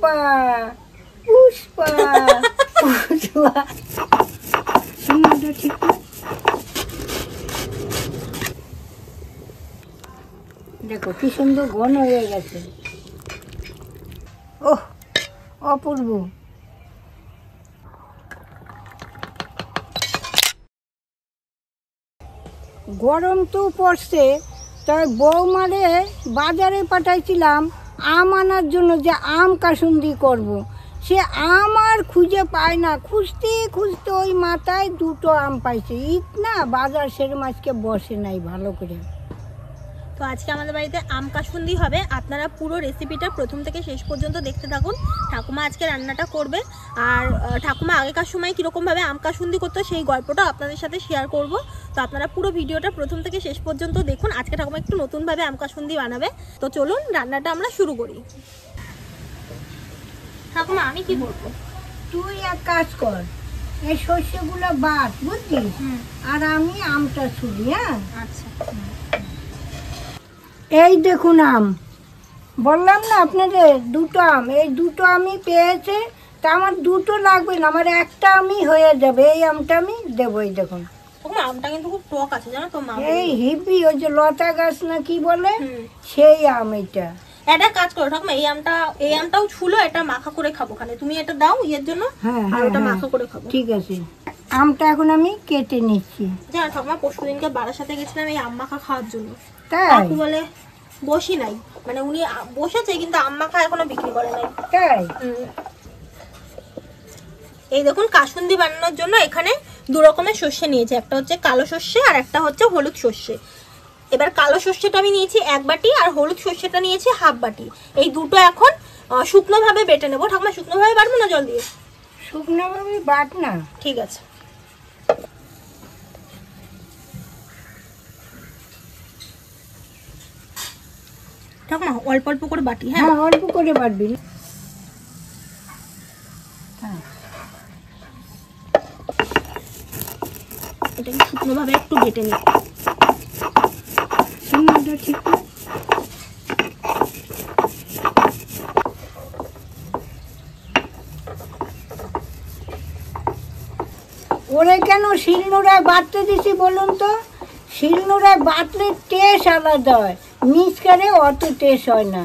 পুষ্পা পুষ্পা পুষ্পা। ঠিক দেখো কি সুন্দর ঘন হয়ে গেছে। ওহ অপূর্ব। গরম তো পড়ছে, তাই বৌমারে বাজারে পাঠাইছিলাম আম আনার জন্য, যে আম কাসুন্দি করব। সে আম আর খুঁজে পায় না, খুঁজতে খুঁজতে ওই মাথায় দুটো আম পাইছে। ঈদ না, বাজার সেরকম আজকে বসে নাই ভালো করে। তো আজকে আমাদের বাড়িতে আম কাসুন্দি হবে। আপনারা পুরো রেসিপিটা প্রথম থেকে শেষ পর্যন্ত দেখতে থাকুন। ঠাকুমা আজকে রান্নাটা করবে, আর ঠাকুমা আগেকার সময় কীরকমভাবে আম কাসুন্দি করতো সেই গল্পটা আপনাদের সাথে শেয়ার করব। তো আপনারা পুরো ভিডিওটা প্রথম থেকে শেষ পর্যন্ত দেখুন। আজকে ঠাকুমা একটু নতুনভাবে আম কাসুন্দি বানাবে। তো চলুন রান্নাটা আমরা শুরু করি। ঠাকুমা আমি কি বলবো, তুই এক কাজ কর, এই শস্যগুলো বাট বুঝছিস, আর আমি আমটা ছুলি। হ্যাঁ আচ্ছা। এই দেখুন আম, বললাম না আপনাদের দুটো আম, এই দুটো আমি পেয়েছে। তা আমার দুটো লাগবে না, আমার একটা আমি হয়ে যাবে। এই আমটা আমি দেবো। এই দেখুন আমটা কিন্তু খুব টক আছে জানো তো মা। এই হিবি, ওই যে লতা গাছ না কি বলে, সেই আম এটা। এটা কাজ করো ঠাকুমা, এই আমটাও ছুলো, এটা মাখা করে খাবো। খানে তুমি এটা দাও ইয়ের জন্য, আর ওটা মাখা করে খাবো। ঠিক আছে, আমটা এখন আমি কেটে নিচ্ছি। জানো ঠাকুমা, পরশুদিনকে বারাসাতে গেছিলাম এই আম মাখা খাওয়ার জন্য। তাই বলে বসি নাই, মানে উনি বসেছে কিন্তু আম মাখা এখনো বিক্রি করে নাই। তাই এই দেখুন কাসুন্দি বানানোর জন্য এখানে দু রকমের সর্ষে নিয়েছি, একটা হচ্ছে কালো সর্ষে আর একটা হচ্ছে হলুদ সর্ষে। এবার কালো সর্ষেটা আমি নিয়েছি 1 বাটি, আর হলুদ সর্ষেটা নিয়েছি 1/2 বাটি। এই দুটো এখন শুকনো ভাবে বেটে নেবো। ঠাকুমা শুকনো ভাবে বাটবো না জল দিয়ে? শুকনো ভাবে বাট না। ঠিক আছে। ঠাকুমা অল্প অল্প করে বাটি। হ্যাঁ অল্প করে বাটবি। এটা শুকনো ভাবে একটু বেটে নিই। ঠিক ওরে কেন শিলনোড়ায় বাটতে দিছি বলুন তো? শিলনোড়ায় বাটলে টেস্ট আলাদা হয়, মিক্সারে অত টেস্ট হয় না।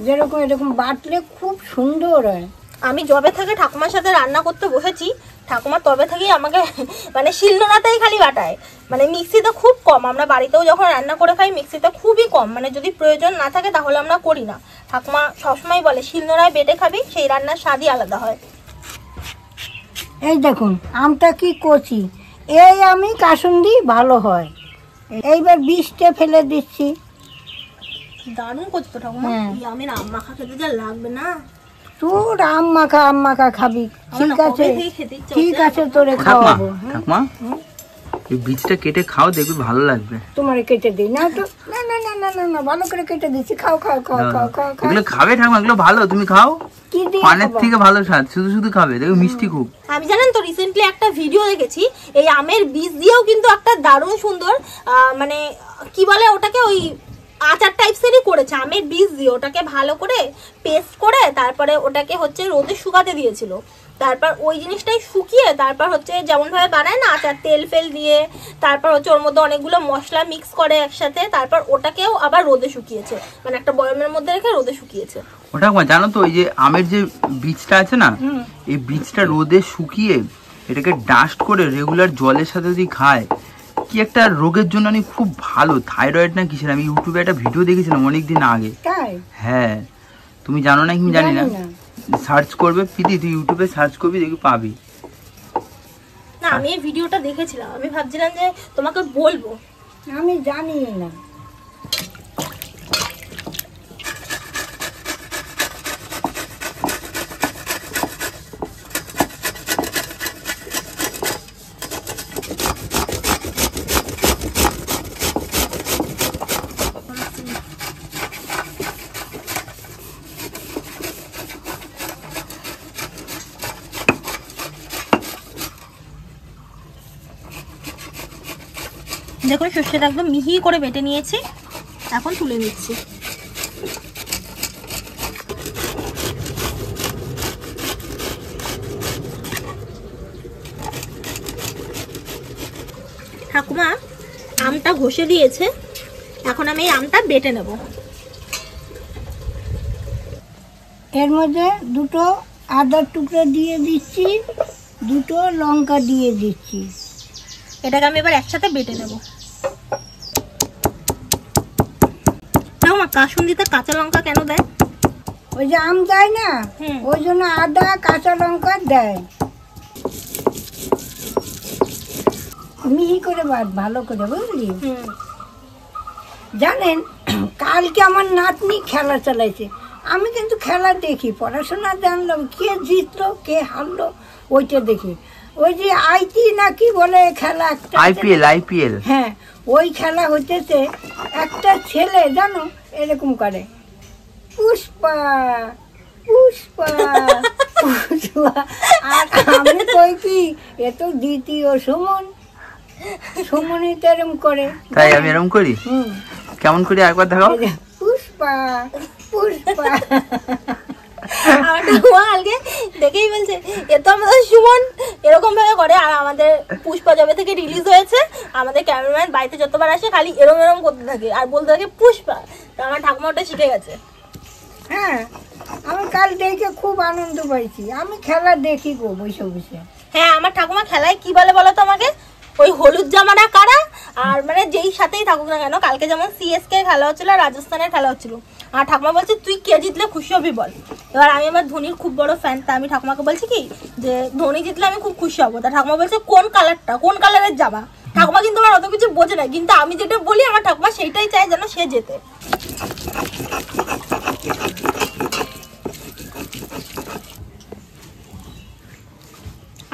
যেরকম এরকম বাটলে খুব সুন্দর হয়। আমি যবে থেকে ঠাকুমার সাথে রান্না করতে বসেছি, ঠাকুমা তবে থেকেই আমাকে মানে শিলনোড়াতেই খালি বাটায়, মানে মিক্সিতে খুব কম। আমরা বাড়িতেও যখন রান্না করে খাই মিক্সিতে খুবই কম, মানে যদি প্রয়োজন না থাকে তাহলে আমরা করি না। ঠাকুমা সবসময় বলে শিলনোড়ায় বেটে খাবি, সেই রান্নার স্বাদই আলাদা হয়। এই দেখুন আমটা কি কচি, এই আমি কাসুন্দি ভালো হয়। এইবার বীজটা ফেলে দিচ্ছি। দারুণ করছো তো ঠাকুমা। আমের আম মাখা খেতে যা লাগবে না। তোর আম মাখা খাবি? ঠিক আছে ঠিক আছে, তোরে খাওয়াবো। ঠাকুমা এই বীজটা কেটে খাও, দেখবি ভালো লাগবে। তোমারে কেটে দিই না তো? না না না না না না, ভালো করে কেটে দিচ্ছি। খাও খাও খাও খাও খাও। এগুলো খাবে ঠাকুমা, এগুলো ভালো, তুমি খাও। কি দিয়ে পানের থেকে ভালো স্বাদ, শুধু শুধু খাবে, দেখো মিষ্টি খুব। আমি জানেন তো রিসেন্টলি একটা ভিডিও দেখেছি, এই আমের বীজ দিয়েও কিন্তু একটা দারুণ সুন্দর মানে কি বলে ওটাকে, ওই আচার টাইপসেরই করেছে আমের বীজ দিয়ে। ওটাকে ভালো করে পেস্ট করে তারপরে ওটাকে হচ্ছে রোদে শুকাতে দিয়েছিল। তারপর ওই জিনিসটাই শুকিয়ে তারপর হচ্ছে যেমনভাবে বানায় না আচার, তেল ফেল দিয়ে, তারপর হচ্ছে ওর মধ্যে অনেকগুলো মশলা মিক্স করে একসাথে, তারপর ওটাকেও আবার রোদে শুকিয়েছে, মানে একটা বয়মের মধ্যে রেখে রোদে শুকিয়েছে। ওটা জানো তো, ওই যে আমের যে বীজটা আছে না, এই বীজটা রোদে শুকিয়ে এটাকে ডাস্ট করে রেগুলার জলের সাথে যদি খায়, কি একটা রোগের জন্য আমি খুব ভালো, থাইরয়েড না কিসের। আমি ইউটিউবে একটা ভিডিও দেখেছিলাম অনেকদিন আগে। হ্যাঁ তুমি জানো না কি জানি না, সার্চ করবে প্রীতি, তুই ইউটিউবে সার্চ করবি, দেখবি পাবি। না আমি এই ভিডিওটা দেখেছিলাম, আমি ভাবছিলাম যে তোমাকে বলবো, আমি জানি না। দেখুন সর্ষেটা একদম মিহি করে বেটে নিয়েছি, এখন তুলে নিচ্ছি। ঠাকুমা আমটা ঘষে দিয়েছে, এখন আমি এই আমটা বেটে নেব। এর মধ্যে দুটো আদার টুকরো দিয়ে দিচ্ছি, দুটো লঙ্কা দিয়ে দিচ্ছি। এটাকে আমি এবার একসাথে বেটে নেব। ঠাকুমা কাসুন্দিতে কাঁচা লঙ্কা কেন দেয়? ওই যে আম দেয় না, হুম। ওই জন্য আদা কাঁচা লঙ্কা দেয়। মিহি করে বাদ, ভালো করে, বুঝলি? জানেন, কালকে আমার নাতনি খেলা চালাইছে। আমি কিন্তু খেলা দেখি, পড়াশোনা জানলাম, কে জিতলো কে হারলো ওইটা দেখি। ওই যে আইটি না কি বলে খেলা একটা, আইপিএল। হ্যাঁ, ওই খেলা হইতেছে। একটা ছেলে জানো এরকম করে, পুষ্পা পুষ্পা পুষ্পা। আর আমি কই কি, এ তো দ্বিতীয় সুমনই তো এরম করে। তাই আমি এরকম করি? কেমন করে একবার দেখাও। পুষ্পা পুষ্পা। আমার ঠাকুমা কালকে দেখেই বলছে এ তো আমাদের সুমন এরকম ভাবে করে। আর আমাদের পুষ্পা যবে থেকে রিলিজ হয়েছে, আমাদের ক্যামেরাম্যান বাড়িতে যতবার আসে খালি এরম এরম করতে থাকে আর বলতে থাকে পুষ্পা। তো আমার ঠাকুমা ওটা শিখে গেছে। হ্যাঁ, আমি কাল দেখে খুব আনন্দ পাইছি। আমি খেলা দেখি গো বসে বসে। হ্যাঁ, আমার ঠাকুমা খেলায় কি বলে বলো তো আমাকে? ওই হলুদ জামাটা কারা, আর মানে যেই সাথেই থাকুক না কেন, কালকে যেমন সিএসকে খেলা হচ্ছিল আর রাজস্থানের খেলা হচ্ছিল, আর ঠাকুমা বলছে তুই কে জিতলে খুশি হবি বল। এবার আমি আমার ধোনির খুব বড় ফ্যান, তা আমি ঠাকুমাকে বলছি কি যে ধোনি জিতলে আমি খুব খুশি হবো। তা ঠাকুমা বলছে কোন কালারটা, কোন কালারের জামা। ঠাকুমা কিন্তু আমার অত কিছু বোঝে না, কিন্তু আমি যেটা বলি আমার ঠাকুমা সেইটাই চায় যেন সে জেতে।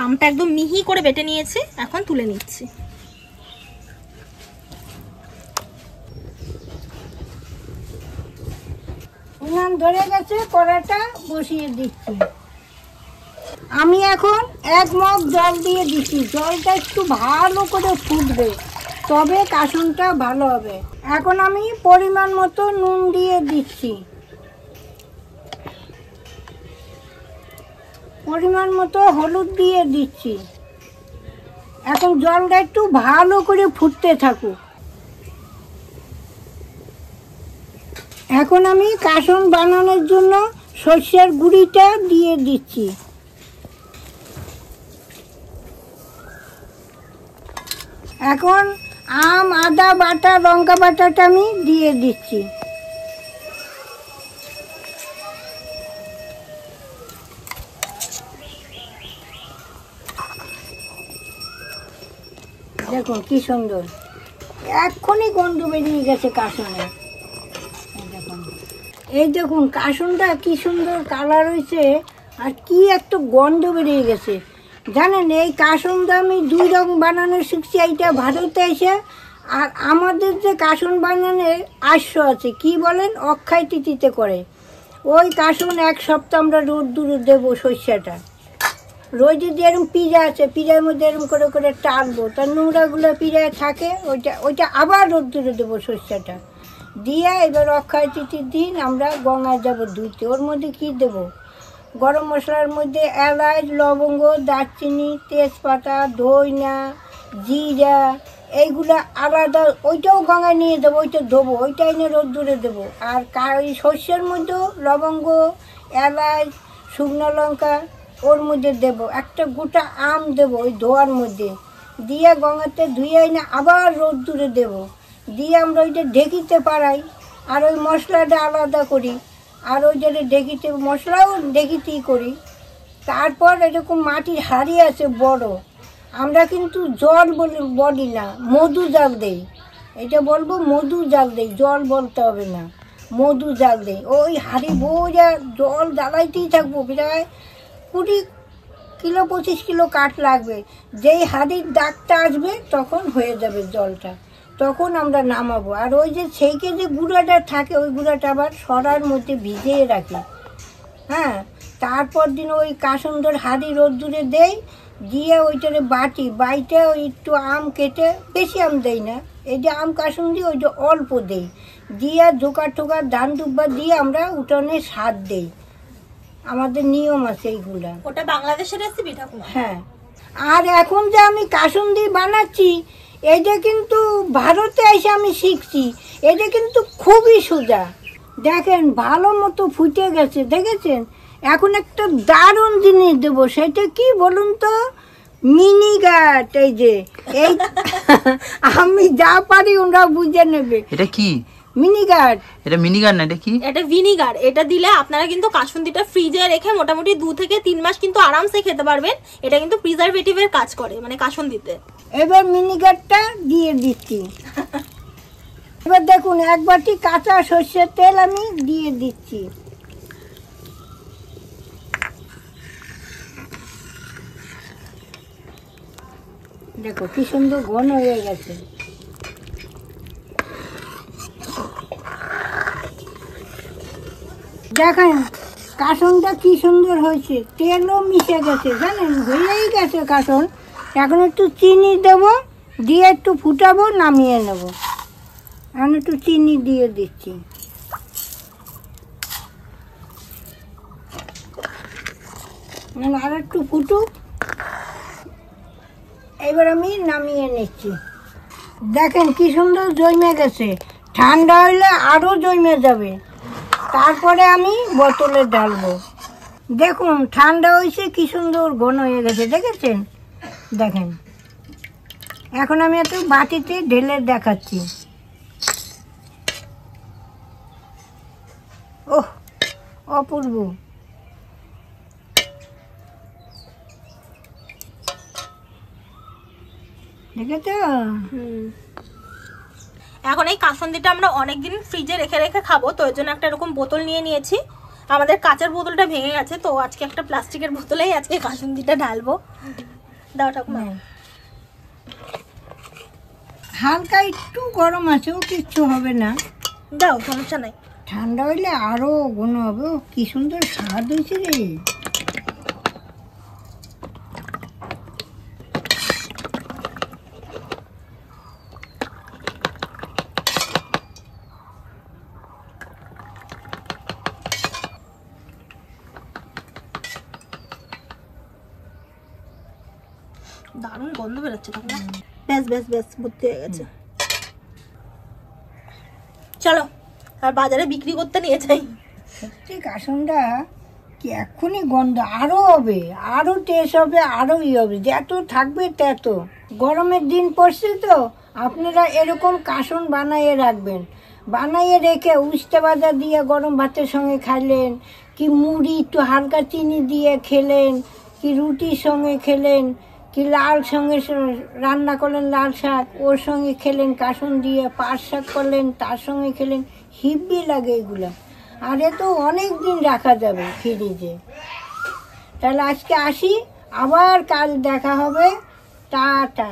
আমটা একদম মিহি করে বেটে নিয়েছি, এখন তুলে নিচ্ছি। উনান ধরে গেছে, কড়াটা বসিয়ে দিচ্ছি। আমি এখন 1 মগ জল দিয়ে দিচ্ছি। জলটা একটু ভালো করে ফুটবে, তবে কাসুনটা ভালো হবে। এখন আমি পরিমাণ মতো নুন দিয়ে দিচ্ছি, পরিমাণ মতো হলুদ দিয়ে দিচ্ছি। এখন জলটা একটু ভালো করে ফুটতে থাকুক। এখন আমি কাসুন বানানোর জন্য সর্ষের গুঁড়িটা দিয়ে দিচ্ছি। এখন আম, আদা বাটা, লঙ্কা বাটাটা আমি দিয়ে দিচ্ছি। দেখো কি সুন্দর, এক্ষুনি গন্ধ বেরিয়ে গেছে কাসুনের। এই দেখুন কাসুনটা কি সুন্দর কালার হয়েছে, আর কি একটা গন্ধ বেরিয়ে গেছে। জানেন, এই কাসুনটা আমি 2 রকম বানানো শিখছি, এইটা ভারতে এসে। আর আমাদের যে কাসুন বানানোর আশ্য আছে, কি বলেন, অক্ষয় তিথিতে করে। ওই কাসুন 1 সপ্তাহ আমরা রোদ দূরে দেবো। সর্ষেটা রোদে দিয়ে এরকম পিজা আছে, পিজার মধ্যে এরকম করে করে টানবো, তার নোংরাগুলো পিজায় থাকে, ওইটা আবার রোদ দূরে দেবো সর্ষেটা দিয়ে। এবার অক্ষয় তৃতীয়ার দিন আমরা গঙ্গায় যাব ধুইতে। ওর মধ্যে কি দেব, গরম মশলার মধ্যে এলাচ, লবঙ্গ, দারচিনি, তেজপাতা, ধইনা, জিরা, এইগুলা আলাদা। ওইটাও গঙ্গায় নিয়ে দেবো, ওইটা দেবো, ওইটা এনে রোদ দূরে দেবো। আর সর্ষের মধ্যেও লবঙ্গ, এলাচ, শুকনো লঙ্কা ওর মধ্যে দেব। একটা গোটা আম দেবো ওই ধোয়ার মধ্যে দিয়ে, গঙ্গাতে ধুয়ে এনে আবার রোদ দূরে দেবো দিয়ে আমরা ওইটা ঢেকিতে পারাই। আর ওই মশলাটা আলাদা করি, আর ওই যে ঢেকিতে মশলাও ঢেকিতেই করি। তারপর এরকম মাটির হাঁড়ি আছে বড়, আমরা কিন্তু জল বলি না, মধু জাল দেই। এটা বলবো মধু জাল দেই, জল বলতে হবে না, মধু জাল দেই। ওই হাঁড়ি বোঝা জল জ্বালাইতেই থাকবো, প্রায় 20 কিলো 25 কিলো কাঠ লাগবে। যেই হাঁড়ির দাগটা আসবে তখন হয়ে যাবে জলটা, তখন আমরা নামাবো। আর ওই যে সেইকে যে গুঁড়াটা থাকে, ওই গুঁড়াটা আবার সরার মধ্যে ভিজিয়ে রাখি। হ্যাঁ, তারপর দিন ওই কাসুন্দর হাঁড়ি রোদ্দুরে দেই, দিয়ে ওইটারে বাইটে ওই একটু আম কেটে, বেশি আম দেই না, এই যে আম কাসুন দিই ওইটা অল্প দেই, দিয়ে জোকার টোকার ধান দুব্বা দিয়ে আমরা উঠোনে স্বাদ দেই। আমাদের নিয়ম আছে এইগুলা। ওটা বাংলাদেশের রেসিপি ঠাকুমা? হ্যাঁ। আর এখন যে আমি কাসুন্দি বানাচ্ছি, এটা কিন্তু ভারতে এসে আমি শিখছি, এটা কিন্তু খুবই সোজা। দেখেন ভালো মতো ফুটে গেছে, দেখেছেন? এখন একটা দারুণ জিনিস দেবো, সেটা কি বলুন তো? মিনিগাট। এই যে এই আমি যা পারি ওরা বুঝে নেবে। এটা কি মিনিগাট? এটা মিনিগার না, এটা কি? এটা ভিনিগার। এটা দিলে আপনারা কিন্তু কাসুন্দিটা ফ্রিজে রেখে মোটামুটি 2 থেকে 3 মাস কিন্তু আরামসে খেতে পারবেন। এটা কিন্তু প্রিজারভেটিভের কাজ করে, মানে কাসুন্দিতে। এবার মিনিগাটটা দিয়ে দিচ্ছি। এবার দেখুন 1 বাটি কাঁচা সর্ষের তেল আমি দিয়ে দিচ্ছি। দেখো কি সুন্দর ঘন হয়ে গেছে। দেখেন কাসনটা কি সুন্দর হয়েছে, তেলও মিশে গেছে, জানেন? হয়েই গেছে কাসন। এখন একটু চিনি দেবো, দিয়ে একটু ফুটাবো, নামিয়ে নেব। এখন একটু চিনি দিয়ে দিচ্ছি। আর একটু ফুটুক, এবার আমি নামিয়ে নিচ্ছি। দেখেন কি সুন্দর জমে গেছে, ঠান্ডা হলে আরও জমে যাবে। তারপরে আমি বোতলে ঢালবো। দেখুন ঠান্ডা হয়েছে, কি সুন্দর ঘন হয়ে গেছে, দেখেছেন? দেখেন এখন আমি একটু বাটিতে ঢেলে দেখাচ্ছি। ওহ অপূর্ব। দেখেছ? এখন এই কাসুন্দিটা আমরা অনেকদিন ফ্রিজে রেখে রেখে খাবো, তো এর জন্য একটা এরকম বোতল নিয়ে নিয়েছি। আমাদের কাঁচের বোতলটা ভেঙে গেছে, তো আজকে একটা প্লাস্টিকের বোতলেই আজকে কাসুন্দিটা ঢালবো। দাও ঠাকুমা। হালকা একটু গরম আছে, ও কিচ্ছু হবে না। দাও, সমস্যা নাই। ঠান্ডা হইলে আরো ঘন হবে। ও কি সুন্দর স্বাদ হয়েছে রে। দারুণ গন্ধ বেরোচ্ছে ঠাকুমা। ব্যাস ব্যাস ব্যাস, ভর্তি হয়ে গেছে। চলো আর বাজারে বিক্রি করতে নিয়ে যাই। সত্যি কাসনটা কি এক্ষুনি গন্ধ আরো হবে, আরো টেস্ট হবে, আরো ই হবে, যত থাকবে তত। গরমের দিন পড়ছে তো, আপনারা এরকম কাসন বানাইয়ে রাখবেন। বানাইয়ে রেখে উস্তে ভাজা দিয়ে গরম ভাতের সঙ্গে খাইলেন, কি মুড়ি একটু হালকা চিনি দিয়ে খেলেন, কি রুটির সঙ্গে খেলেন, কি লাল সঙ্গে রান্না করলেন লাল শাক, ওর সঙ্গে খেলেন কাসন দিয়ে, পাট শাক করলেন তার সঙ্গে খেলেন, হিব্বি লাগে এগুলো। আর এ তো অনেক দিন রাখা যাবে ফ্রিজে। তাহলে আজকে আসি, আবার কাল দেখা হবে। টাটা।